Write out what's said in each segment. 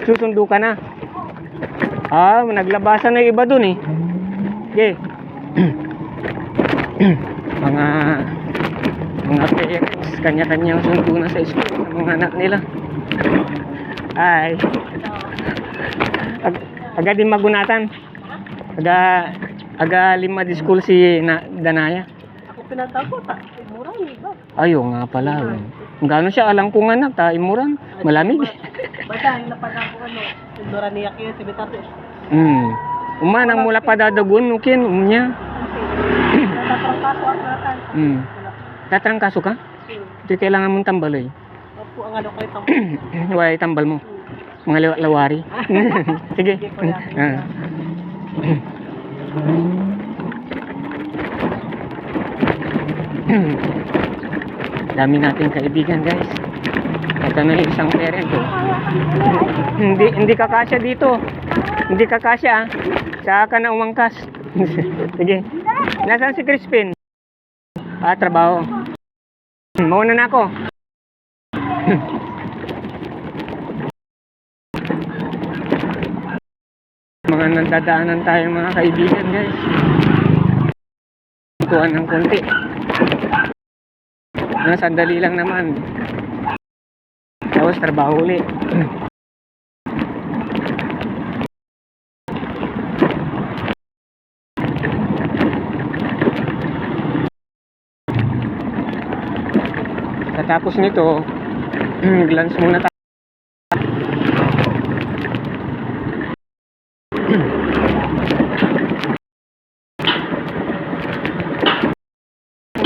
Susundo ka na. Ah, naglabasan na yung iba dun eh. Okay. mga parents, kanya-kanyang sundo na sa school ng mga anak nila. Ay. Aga din magunatan. Aga lima di school si Danaya. Ako pinatago ta. Mura ni ba? Ayo nga pala. Gano siya alang kung anak ta imuran, malamig. Basta yung napagako mura niya kaya si Betate. Umanang mula pa dadagun nukin umnya. Tatrangkaso ako natan. Tatrangkaso ka? Di kailangan mong tambaloy. Opo ang ano kayo tambal. Wala itambal mo. Mga lawari. Sige. Dami nating kaibigan guys. Ito na yung isang parent oh. Hindi kakasya dito. Hindi kakasya Saka ka na umangkas. Sige. Nasaan si Crispin? Trabaho. Mauna na ako. Mga nandadaanan tayong mga kaibigan guys. Tuwan ng konti. Sandali lang naman. Tapos trabaho ulit. Tapos nito, glance muna tayo.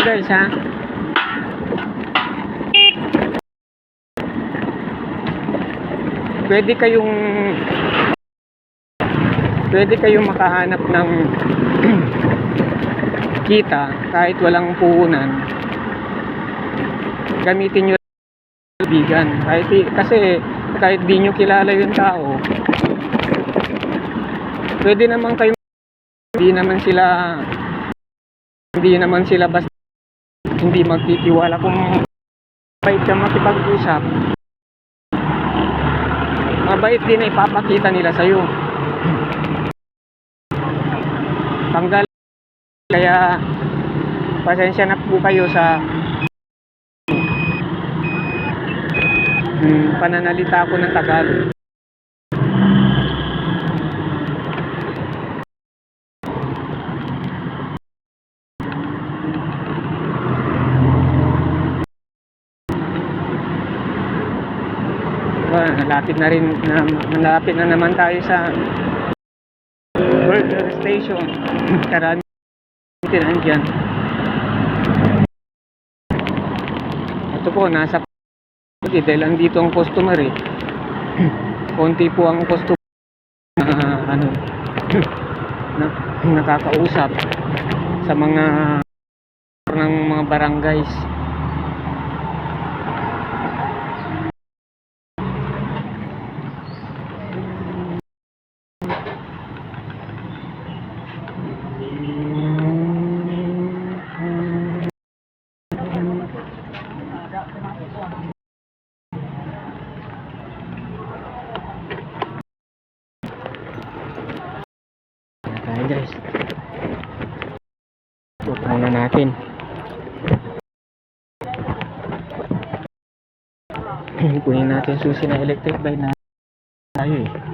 Guys ha, pwede kayong makahanap ng kita kahit walang puhunan. Gamitin nyo kaibigan kasi kahit di nyo kilala yung tao, pwede naman kayo, hindi naman sila basta hindi magtitiwala. Kung mabait ka makipag-usap, mabait din na ipapakita nila sa'yo. Tanggal, kaya pasensya na po kayo sa pananalita ko ng Tagalog. Malapit na naman tayo sa burger station. Karami nandiyan. Ito po, nasa dahil andito ang customer eh. Konti po ang customer nakakausap sa mga barangays. Guys, tutukan na natin. Kunin natin susi na electric bike na tayo eh.